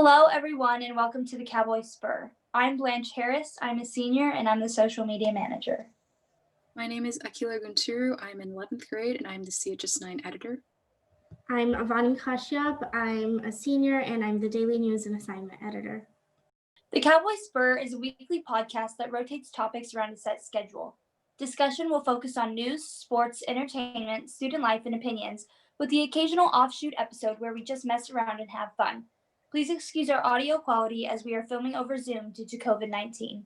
Hello, everyone, and welcome to the Cowboy Spur. I'm Blanche Harris. I'm a senior, and I'm the social media manager. My name is Akila Gunturu. I'm in 11th grade, and I'm the CHS9 editor. I'm Avani Kashyap. I'm a senior, and I'm the daily news and assignment editor. The Cowboy Spur is a weekly podcast that rotates topics around a set schedule. Discussion will focus on news, sports, entertainment, student life, and opinions, with the occasional offshoot episode where we just mess around and have fun. Please excuse our audio quality as we are filming over Zoom due to COVID-19.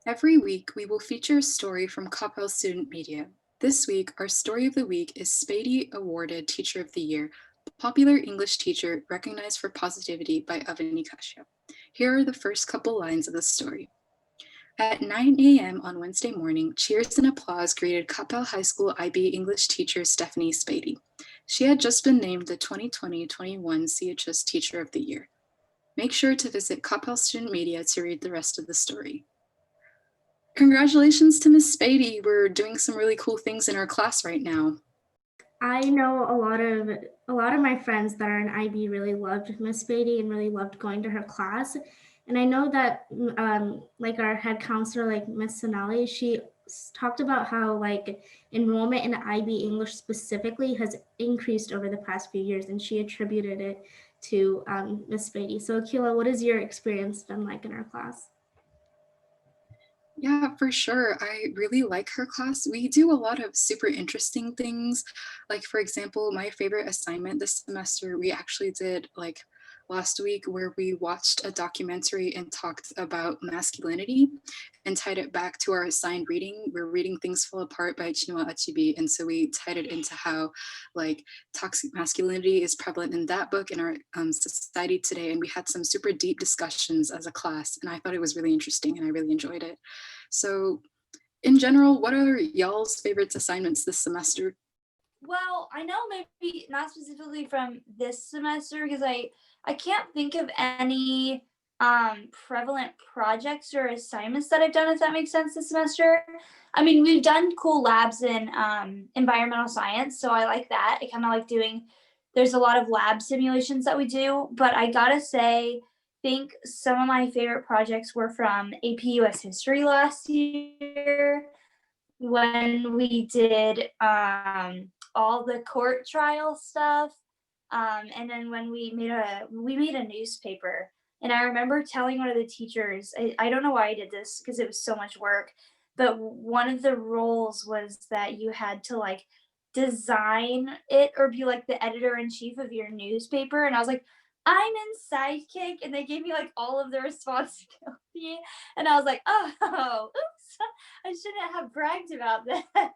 Every week, we will feature a story from Coppell Student Media. This week, our story of the week is Spady Awarded Teacher of the Year, popular English teacher recognized for positivity by Avani Kashyap. Here are the first couple lines of the story. At 9 a.m. on Wednesday morning, cheers and applause greeted Coppell High School IB English teacher Stephanie Spady. She had just been named the 2020-21 CHS Teacher of the Year. Make sure to visit Coppell Student Media to read the rest of the story. Congratulations to Miss Spady. We're doing some really cool things in our class right now. I know a lot of my friends that are in IB really loved Miss Spady and really loved going to her class. And I know that like our head counselor, like Miss Sonali, she talked about how like enrollment in IB English specifically has increased over the past few years, and she attributed it to Miss Spady. So Akila, what has your experience been like in our class? Yeah, for sure. I really like her class. We do a lot of super interesting things. Like, for example, my favorite assignment this semester, we actually did like last week where we watched a documentary and talked about masculinity and tied it back to our assigned reading. We're reading Things Fall Apart by Chinua Achebe. And so we tied it into how like toxic masculinity is prevalent in that book in our society today. And we had some super deep discussions as a class. And I thought it was really interesting and I really enjoyed it. So in general, what are y'all's favorites assignments this semester? Well, I know maybe not specifically from this semester because I can't think of any prevalent projects or assignments that I've done, if that makes sense, this semester. I mean, we've done cool labs in environmental science, so I like that. I kind of like doing, there's a lot of lab simulations that we do, but I gotta say, think some of my favorite projects were from AP US History last year when we did all the court trial stuff, and then when we made a newspaper. And I remember telling one of the teachers, I don't know why I did this because it was so much work, but one of the roles was that you had to like design it or be like the editor in chief of your newspaper. And I was like, I'm in sidekick, and they gave me like all of the responsibility, and I was like, oh, oops, I shouldn't have bragged about that.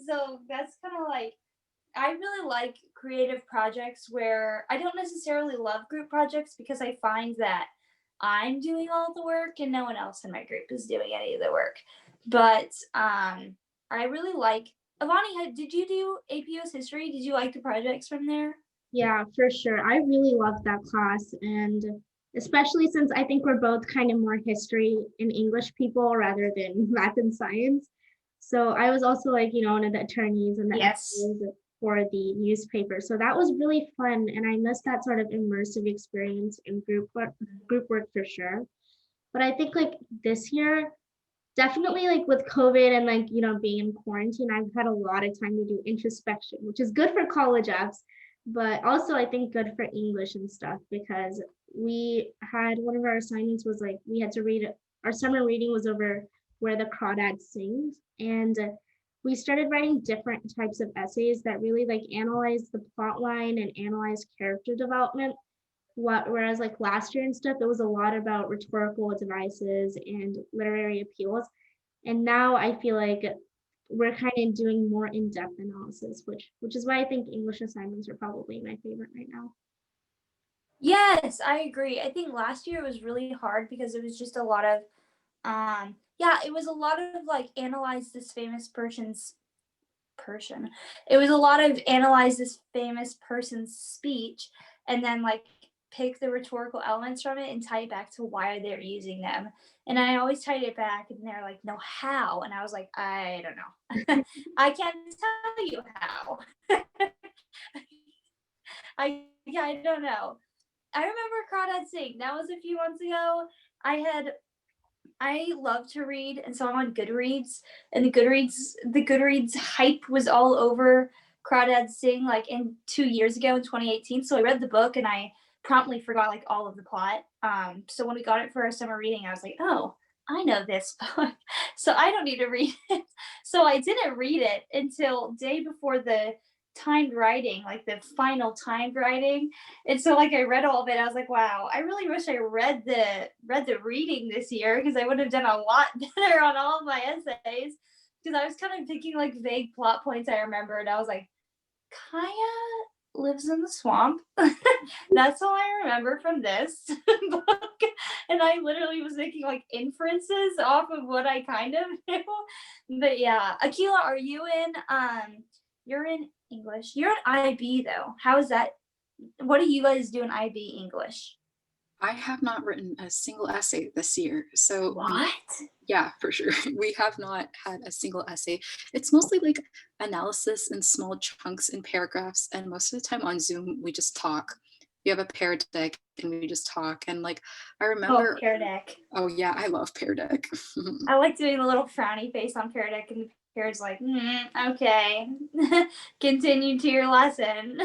So that's kind of like, I really like creative projects where I don't necessarily love group projects because I find that I'm doing all the work and no one else in my group is doing any of the work. But I really like, Avani, did you do APUS history? Did you like the projects from there? Yeah, for sure. I really loved that class, and especially since I think we're both kind of more history and English people rather than math and science. So I was also like, one of the attorneys and the Yes. editors for the newspaper. So that was really fun, and I missed that sort of immersive experience in group work for sure. But I think like this year, definitely like with COVID and like, being in quarantine, I've had a lot of time to do introspection, which is good for college apps, but also I think good for English and stuff because we had one of our assignments was like we had to read our summer reading was over Where the Crawdad Sings. And we started writing different types of essays that really like analyze the plot line and analyze character development. Whereas like last year and stuff, it was a lot about rhetorical devices and literary appeals. And now I feel like we're kind of doing more in-depth analysis, which is why I think English assignments are probably my favorite right now. Yes, I agree. I think last year was really hard because it was just a lot of yeah, it was a lot of like analyze this famous person. It was a lot of analyze this famous person's speech and then like pick the rhetorical elements from it and tie it back to why they're using them. And I always tied it back and they're like, no, how? And I was like, I don't know. I can't tell you how. I don't know. I remember Crawdad Sing. That was a few months ago. I love to read, and so I'm on Goodreads, and the Goodreads hype was all over Crawdad Sing like in 2 years ago in 2018. So I read the book and I promptly forgot like all of the plot. So when we got it for our summer reading, I was like, oh, I know this book, so I don't need to read it. So I didn't read it until day before the timed writing, like the final timed writing, and so like I read all of it. I was like, wow, I really wish I read the reading this year because I would have done a lot better on all of my essays. Because I was kind of picking like vague plot points I remembered. I was like, Kaya lives in the swamp. That's all I remember from this book. And I literally was making like inferences off of what I kind of knew. But yeah, Akila, are you in you're in English. You're in IB though. How is that? What do you guys do in IB English? I have not written a single essay this year. So What? yeah, for sure. We have not had a single essay. It's mostly like analysis in small chunks and paragraphs. And most of the time on Zoom, we just talk. We have a pair deck and we just talk. And like, I Oh, remember, Pear Deck. oh yeah, I love pair deck. I like doing the little frowny face on Pear Deck, and the Pear's like, okay, continue to your lesson.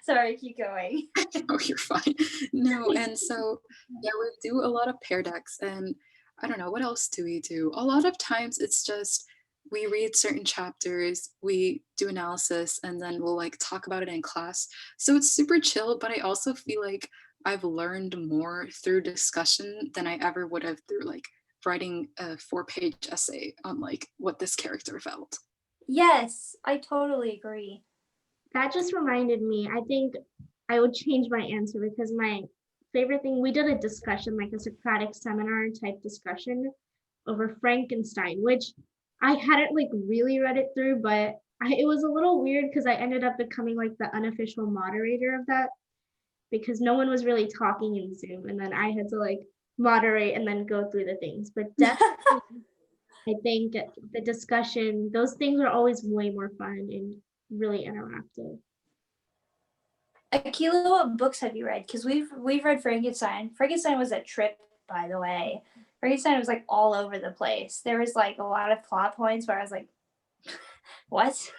Sorry, keep going. Oh, you're fine. No, and so yeah, we do a lot of pair decks, and I don't know what else do we do. A lot of times it's just we read certain chapters, we do analysis, and then we'll like talk about it in class. So it's super chill, but I also feel like I've learned more through discussion than I ever would have through like writing a 4-page essay on like what this character felt. Yes, I totally agree. That just reminded me, I think I would change my answer because my favorite thing, we did a discussion, like a Socratic seminar type discussion over Frankenstein, which I hadn't like really read it through, but it was a little weird because I ended up becoming like the unofficial moderator of that because no one was really talking in Zoom. And then I had to like moderate and then go through the things. But definitely, I think the discussion, those things are always way more fun and really interactive. Akila, what books have you read? Because we've read Frankenstein. Frankenstein was a trip, by the way. Frankenstein was like all over the place. There was like a lot of plot points where I was like, what?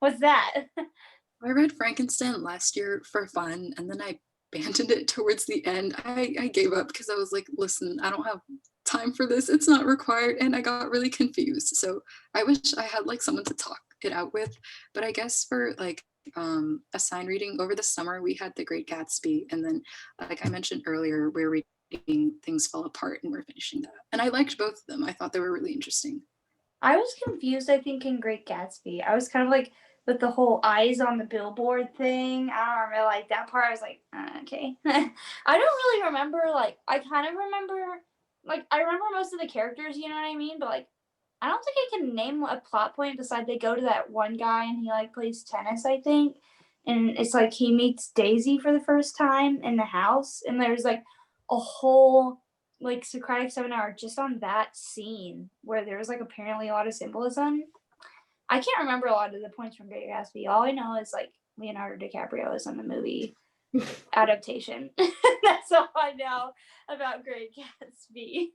What's that? I read Frankenstein last year for fun, and then I abandoned it towards the end. I gave up because I was like, listen, I don't have time for this. It's not required. And I got really confused. So I wish I had like someone to talk it out with. But I guess for like a sign reading over the summer, we had The Great Gatsby. And then, like I mentioned earlier, we're reading Things Fall Apart and we're finishing that. And I liked both of them. I thought they were really interesting. I was confused, I think, in Great Gatsby. I was kind of like with the whole eyes on the billboard thing. I don't remember like that part. I was like, okay. I don't really remember, like, I kind of remember, like, I remember most of the characters, you know what I mean? But like, I don't think I can name a plot point besides they go to that one guy and he like plays tennis, I think. And it's like he meets Daisy for the first time in the house. And there's like a whole like Socratic seminar just on that scene where there was like apparently a lot of symbolism. I can't remember a lot of the points from Great Gatsby. All I know is like Leonardo DiCaprio is in the movie adaptation. That's all I know about Great Gatsby.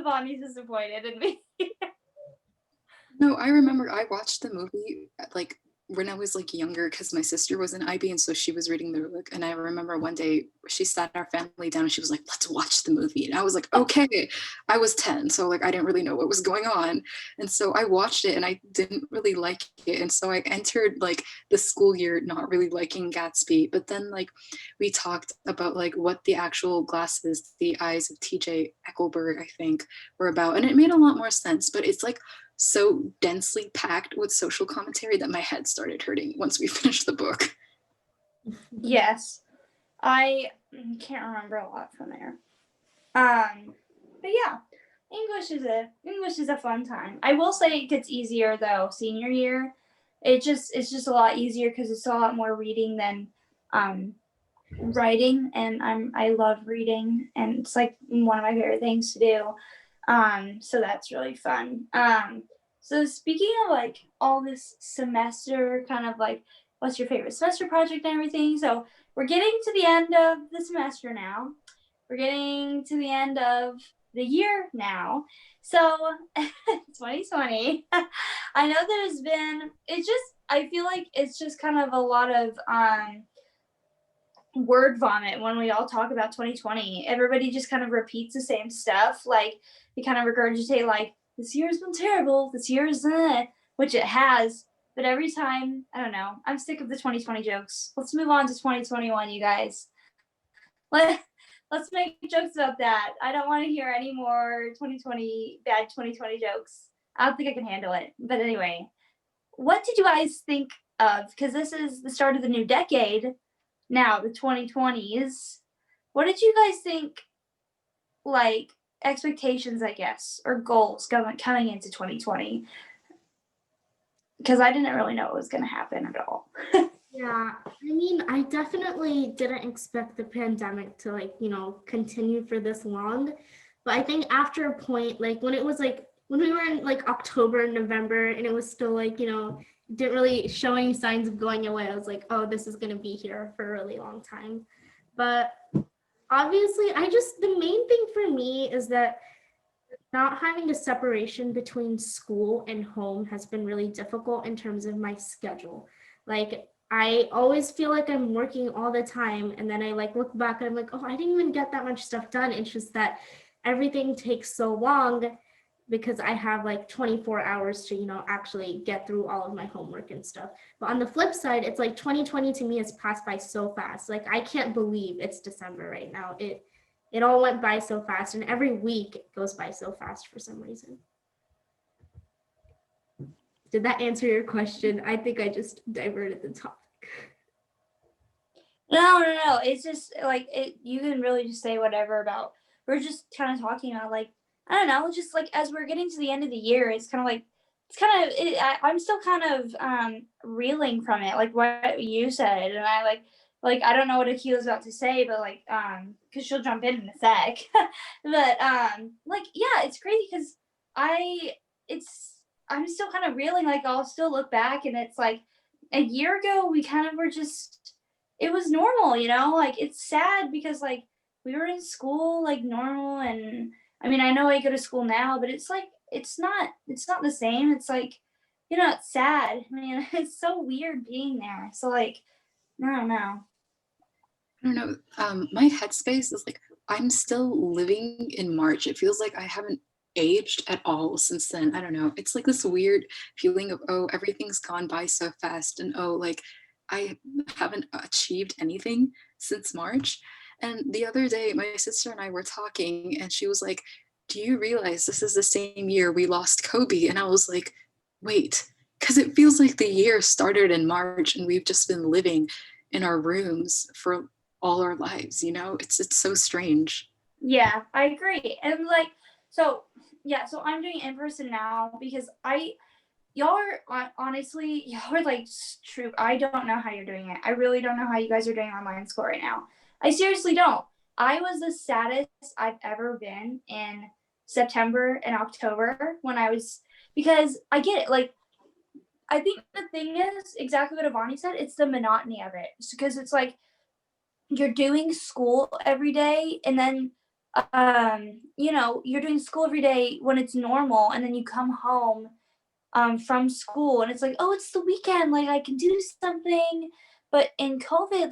Bonnie's disappointed in me. No, I remember I watched the movie like when I was like younger because my sister was in IB and so she was reading the book. And I remember one day she sat our family down and she was like, let's watch the movie. And I was like, okay. I was 10, so like I didn't really know what was going on. And so I watched it and I didn't really like it. And so I entered like the school year not really liking Gatsby. But then like we talked about like what the actual glasses, the eyes of TJ Eckelberg, I think, were about. And it made a lot more sense. But it's like so densely packed with social commentary that my head started hurting once we finished the book. Yes. I can't remember a lot from there. But yeah, English is a fun time. I will say it gets easier though senior year. It's just a lot easier because it's a lot more reading than writing, and I love reading, and it's like one of my favorite things to do. So that's really fun. So speaking of like all this semester, kind of like what's your favorite semester project and everything. So we're getting to the end of the semester now. We're getting to the end of the year now. So 2020. I know there's been it's just I feel like it's just kind of a lot of word vomit when we all talk about 2020. Everybody just kind of repeats the same stuff. Like they kind of regurgitate like this year's been terrible. This year's which it has. But every time, I don't know. I'm sick of the 2020 jokes. Let's move on to 2021, you guys. Let let's make jokes about that. I don't want to hear any more 2020 bad 2020 jokes. I don't think I can handle it. But anyway, what did you guys think of? Because this is the start of the new decade now, the 2020s. What did you guys think, like, expectations, I guess, or goals coming into 2020? Because I didn't really know what was going to happen at all. Yeah, I mean, I definitely didn't expect the pandemic to continue for this long. But I think after a point, like when it was like when we were in like October and November and it was still didn't really show any signs of going away, I was like, oh, this is gonna be here for a really long time. But obviously, the main thing for me is that not having a separation between school and home has been really difficult in terms of my schedule. Like I always feel like I'm working all the time and then I look back and I'm like, oh, I didn't even get that much stuff done. It's just that everything takes so long because I have 24 hours to, actually get through all of my homework and stuff. But on the flip side, it's like 2020 to me has passed by so fast. Like I can't believe it's December right now. It all went by so fast, and every week goes by so fast for some reason. Did that answer your question? I think I just diverted the topic. No. It's just like you can really just say whatever about. We're just kind of talking about I don't know, just as we're getting to the end of the year, it's kind of I'm still kind of reeling from it, like what you said, and I don't know what Akila's about to say, but because she'll jump in a sec, but yeah, it's crazy because I it's I'm still kind of reeling. I'll still look back, and it's like a year ago we kind of were just it was normal, it's sad because we were in school normal, and I mean I know I go to school now, but it's not the same. It's it's sad. I mean, it's so weird being there. So I don't know. I don't know. My headspace is like I'm still living in March. It feels like I haven't aged at all since then. I don't know. It's like this weird feeling of, oh, everything's gone by so fast, and oh, like I haven't achieved anything since March. And the other day, my sister and I were talking, and she was like, do you realize this is the same year we lost Kobe? And I was like, wait, because it feels like the year started in March and we've just been living in our rooms for all our lives, it's so strange. Yeah, I agree. And so yeah, so I'm doing in person now because y'all are honestly, y'all are true. I don't know how you're doing it. I really don't know how you guys are doing online school right now. I seriously don't. I was the saddest I've ever been in September and October when I was, because I get it. I think the thing is exactly what Avani said. It's the monotony of it. Because it's you're doing school every day, and then you're doing school every day when it's normal, and then you come home from school and it's oh, it's the weekend, I can do something. But in COVID,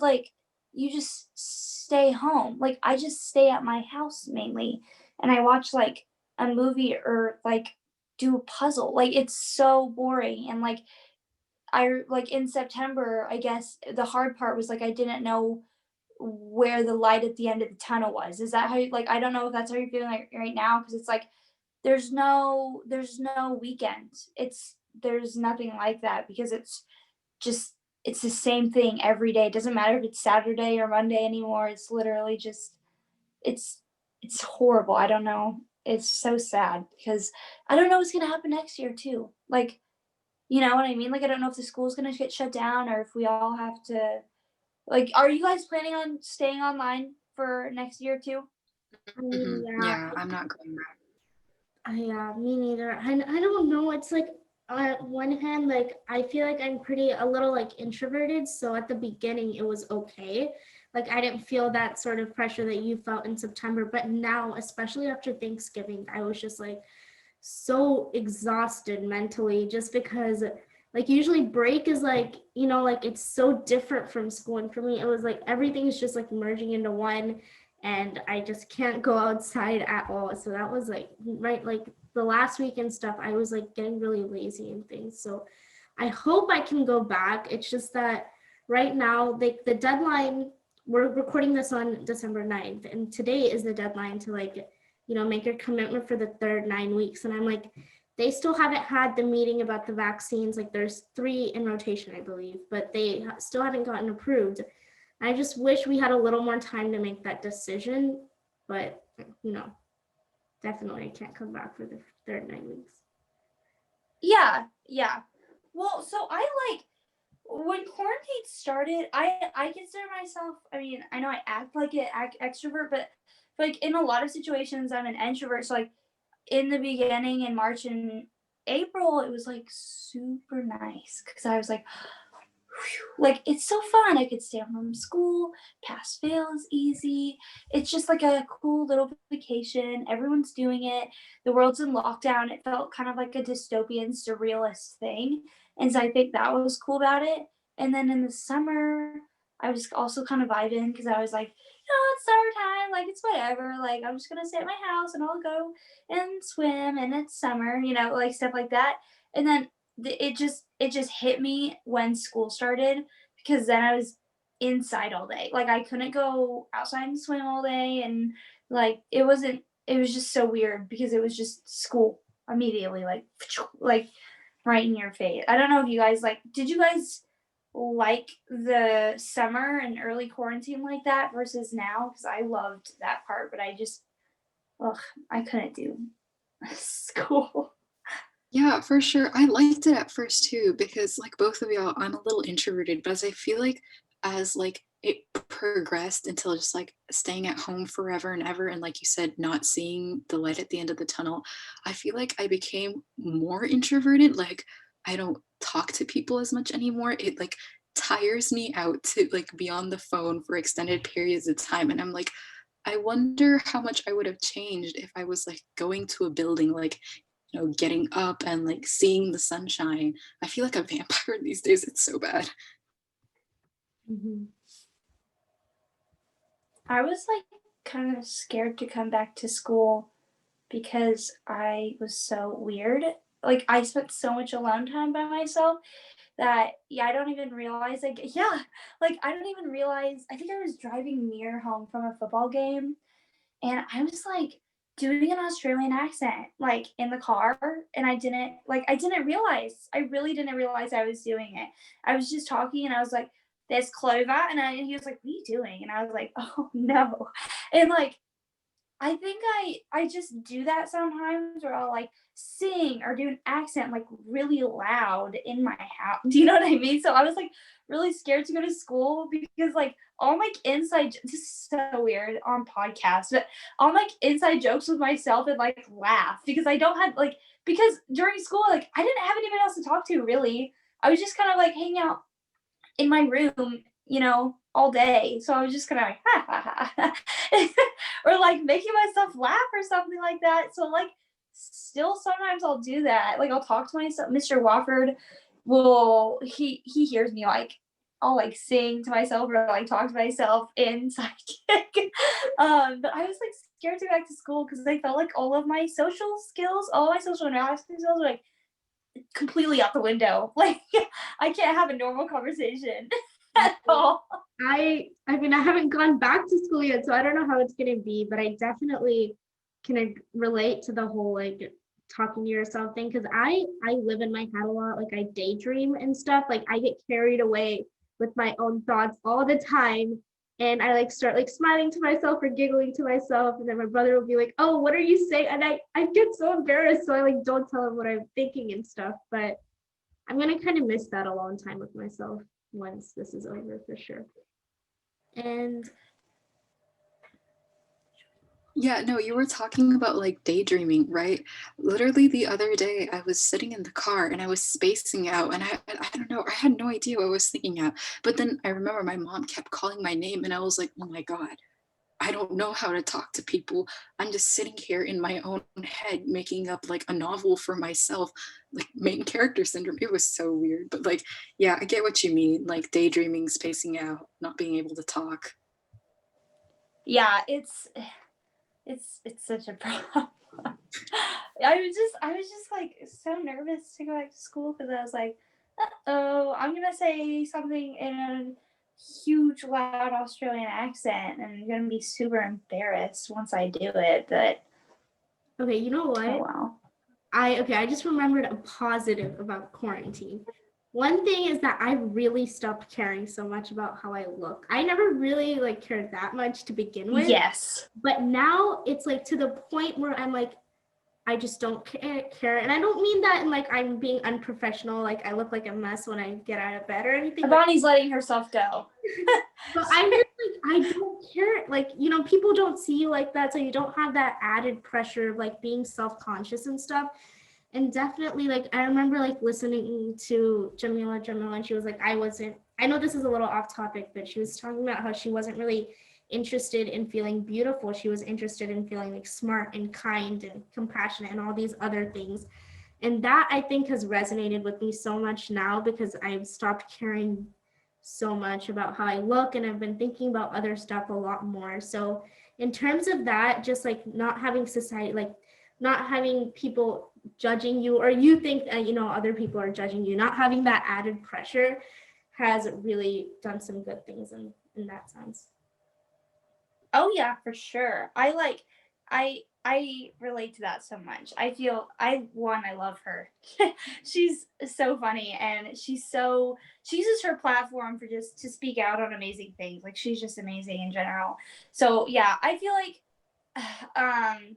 you just stay home. I just stay at my house mainly, and I watch a movie or do a puzzle. It's so boring. And I in September, I guess the hard part was I didn't know where the light at the end of the tunnel was. Is that how you I don't know if that's how you're feeling right now, because it's there's no weekend. There's nothing like that, because it's the same thing every day. It doesn't matter if it's Saturday or Monday anymore. It's literally just it's it's horrible. I don't know. It's so sad because I don't know what's gonna happen next year too. You know what I mean? I don't know if the school's gonna get shut down or if we all have to are you guys planning on staying online for next year too? I mean, yeah, Yeah, I'm not going back. me neither. I don't know. It's on one hand, like I feel like I'm pretty a little like introverted, so at the beginning it was okay. Like I didn't feel that sort of pressure that you felt in September, but now, especially after Thanksgiving, I was just like so exhausted mentally just because like usually break is like, like it's so different from school. And for me, it was like everything's just like merging into one and I just can't go outside at all. So that was like right like the last week and stuff, I was like getting really lazy and things. So I hope I can go back. It's just that right now, like the deadline, we're recording this on December 9th, and today is the deadline to like, make your commitment for the third 9 weeks. And I'm like, they still haven't had the meeting about the vaccines. Like there's 3 in rotation, I believe, but they still haven't gotten approved. I just wish we had a little more time to make that decision, but you know, definitely I can't come back for the third 9 weeks. Yeah, yeah. Well, so I like when quarantine started, I consider myself. I mean, I know I act like an extrovert, but like in a lot of situations, I'm an introvert. So like in the beginning in March and April, it was like super nice because I was like it's so fun. I could stay home from school, pass fail is easy. It's just like a cool little vacation. Everyone's doing it. The world's in lockdown. It felt kind of like a dystopian, surrealist thing. And so I think that was cool about it. And then in the summer, I was also kind of vibing because I was like, it's summertime, like it's whatever. Like I'm just gonna stay at my house and I'll go and swim and it's summer, like stuff like that. And then it just hit me when school started because then I was inside all day. Like I couldn't go outside and swim all day and like it was just so weird because it was just school immediately like right in your face. I don't know if you guys did you guys like the summer and early quarantine like that versus now because I loved that part but I couldn't do school. Yeah, for sure. I liked it at first too because like both of y'all, I'm a little introverted, but as I feel like as like it progressed until just like staying at home forever and ever and like you said, not seeing the light at the end of the tunnel, I feel like I became more introverted. Like I don't talk to people as much anymore. It like tires me out to like be on the phone for extended periods of time. And I'm like, I wonder how much I would have changed if I was like going to a building, like getting up and like seeing the sunshine. I feel like a vampire these days. It's so bad. Mm-hmm. I was like kind of scared to come back to school because I was so weird. Like I spent so much alone time by myself that I don't even realize like I don't even realize I think I was driving near home from a football game and I was like doing an Australian accent like in the car and I didn't realize. I really didn't realize I was doing it. I was just talking and I was like, there's Clover and he was like, what are you doing? And I was like, oh no. And like I think I just do that sometimes where I'll like sing or do an accent like really loud in my house. Do you know what I mean? So I was like really scared to go to school because like all my this is so weird on podcasts, but all my inside jokes with myself and like laugh because I don't have like because during school like I didn't have anybody else to talk to really. I was just kind of like hanging out in my room, all day. So I was just kind of like, ha ha ha, or like making myself laugh or something like that. So like, still sometimes I'll do that. Like I'll talk to myself. Mr. Wofford he hears me like I'll like sing to myself or like talk to myself in sidekick. But I was like scared to go back to school because I felt like all of my social skills, all my social interaction skills were like completely out the window. Like I can't have a normal conversation at all. I mean, I haven't gone back to school yet, so I don't know how it's gonna be, but I definitely can relate to the whole like talking to yourself thing because I live in my head a lot, like I daydream and stuff. Like I get carried away with my own thoughts all the time. And I like start like smiling to myself or giggling to myself. And then my brother will be like, oh, what are you saying? And I get so embarrassed. So I like don't tell him what I'm thinking and stuff. But I'm gonna kind of miss that alone time with myself once this is over for sure. And Yeah, no, you were talking about like daydreaming, right? Literally the other day, I was sitting in the car and I was spacing out, and I don't know, I had no idea what I was thinking out. But then I remember my mom kept calling my name, and I was like, oh my God, I don't know how to talk to people. I'm just sitting here in my own head making up like a novel for myself, like main character syndrome. It was so weird. But like, yeah, I get what you mean. Like daydreaming, spacing out, not being able to talk. Yeah, it's such a problem. I was just like so nervous to go back to school because I was like, oh, I'm gonna say something in a huge loud Australian accent and I'm gonna be super embarrassed once I do it. But Okay, you know oh what? well. I just remembered a positive about quarantine. One thing is that I really stopped caring so much about how I look. I never really like cared that much to begin with, Yes. but now it's like to the point where I'm like, I just don't care. And I don't mean that in like I'm being unprofessional, like I look like a mess when I get out of bed or anything. Like, Bonnie's letting herself go. but I'm just like, I don't care. Like, you know, people don't see you like that. So you don't have that added pressure of like being self-conscious and stuff. And definitely, like, I remember like listening to Jamila, and she was like, I know this is a little off topic, but she was talking about how she wasn't really interested in feeling beautiful. She was interested in feeling like smart and kind and compassionate and all these other things. And that I think has resonated with me so much now because I've stopped caring so much about how I look and I've been thinking about other stuff a lot more. So in terms of that, just like not having society, like not having people judging you or you think that, you know, other people are judging you, not having that added pressure has really done some good things in that sense. Oh yeah, for sure. I relate to that so much. I love her. She's so funny and she uses her platform for just to speak out on amazing things. Like she's just amazing in general. So yeah, I feel like um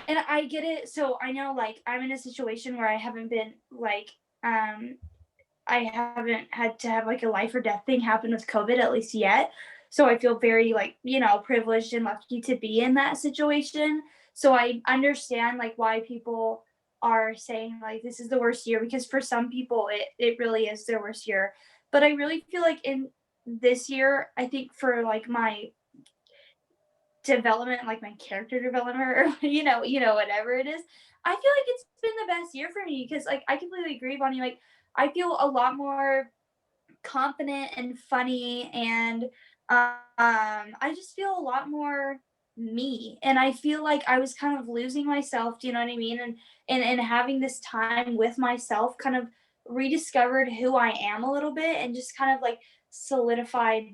and I get it. So I know like I'm in a situation where I haven't been like I haven't had to have like a life or death thing happen with COVID at least yet. So I feel very like, privileged and lucky to be in that situation. So I understand like why people are saying like this is the worst year because for some people it really is their worst year. But I really feel like in this year, I think for like my development, like my character development or whatever it is, I feel like it's been the best year for me because like I completely agree, Bonnie. Like I feel a lot more confident and funny and I just feel a lot more me and I feel like I was kind of losing myself, do you know what I mean? And having this time with myself kind of rediscovered who I am a little bit and just kind of like solidified,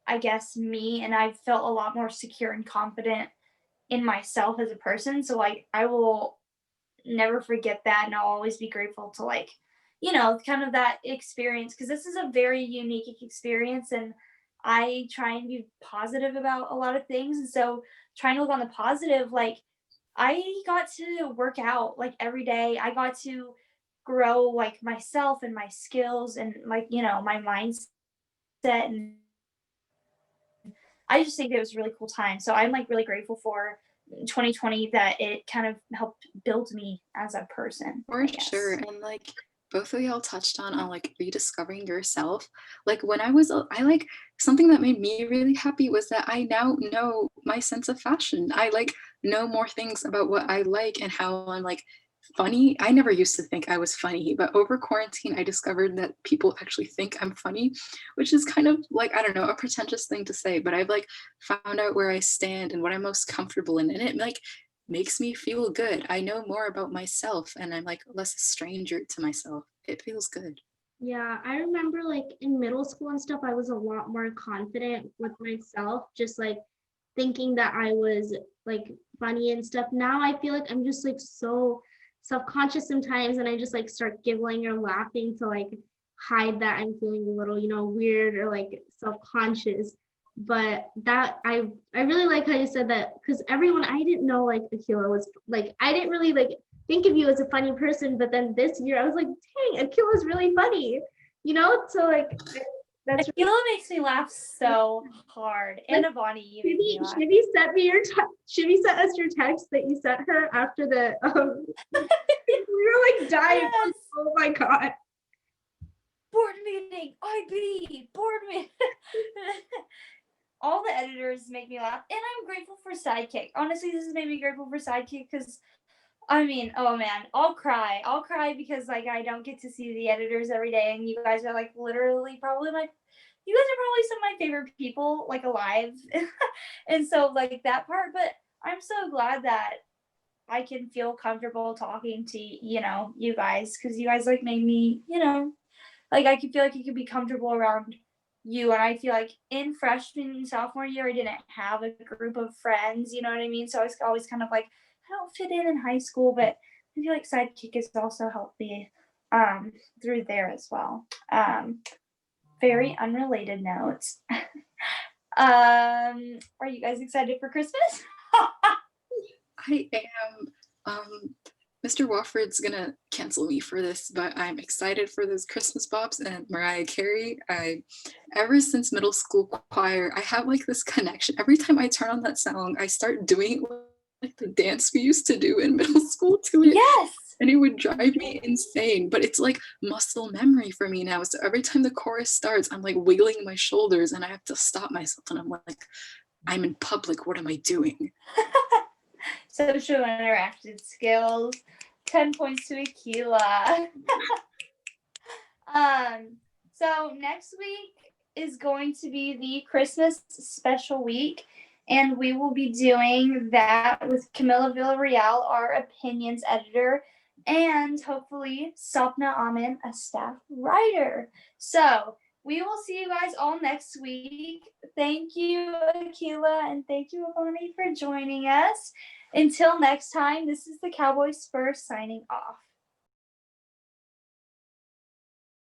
I guess, me, and I felt a lot more secure and confident in myself as a person. So like I will never forget that and I'll always be grateful to like, kind of that experience because this is a very unique experience and I try and be positive about a lot of things. And so trying to look on the positive, like I got to work out like every day. I got to grow like myself and my skills and like, my mindset and I just think it was a really cool time. So I'm like really grateful for 2020 that it kind of helped build me as a person, For I sure. guess. And like both of y'all touched on like rediscovering yourself. Like when I was I like something that made me really happy was that I now know my sense of fashion. I like know more things about what I like and how I'm like funny. I never used to think I was funny, but over quarantine I discovered that people actually think I'm funny, which is kind of like I don't know, a pretentious thing to say, but I've like found out where I stand and what I'm most comfortable in. And it like makes me feel good. I know more about myself and I'm like less a stranger to myself. It feels good. Yeah, I remember like in middle school and stuff, I was a lot more confident with myself, just like thinking that I was like funny and stuff. Now I feel like I'm just like so self-conscious sometimes and I just like start giggling or laughing to like hide that I'm feeling a little, weird or like self-conscious. But that I really like how you said that because everyone I didn't know like Akila was like I didn't really like think of you as a funny person, but then this year I was like, dang, Akila's really funny, So like That's Akila makes me laugh so hard. And Avani, you make me laugh. Shibby sent me Shibby sent us your text that you sent her after the we were like dying. Yes. Oh my god. Board meeting, IB, board meeting. All the editors make me laugh, and I'm grateful for Sidekick. Honestly, this has made me grateful for Sidekick because, I mean, oh man, I'll cry. I'll cry because like I don't get to see the editors every day, and you guys are like literally probably you guys are probably some of my favorite people like alive, and so like that part. But I'm so glad that I can feel comfortable talking to you guys because you guys like made me like I could feel like you could be comfortable around you. And I feel like in freshman and sophomore year, I didn't have a group of friends, you know what I mean? So I was always kind of like, I don't fit in high school, but I feel like Sidekick has also helped me through there as well. Very unrelated notes. Are you guys excited for Christmas? I am. Mr. Wofford's gonna cancel me for this, but I'm excited for those Christmas bops and Mariah Carey. Ever since middle school choir, I have like this connection. Every time I turn on that song, I start doing like the dance we used to do in middle school to it. Yes. And it would drive me insane, but it's like muscle memory for me now. So every time the chorus starts, I'm like wiggling my shoulders and I have to stop myself. And I'm like, I'm in public. What am I doing? Social interaction skills. 10 points to Akila. So next week is going to be the Christmas special week, and we will be doing that with Camilla Villarreal, our opinions editor, and hopefully Sapna Amin, a staff writer. So we will see you guys all next week. Thank you, Akila, and thank you, Avani, for joining us. Until next time, this is the Cowboy Spur signing off.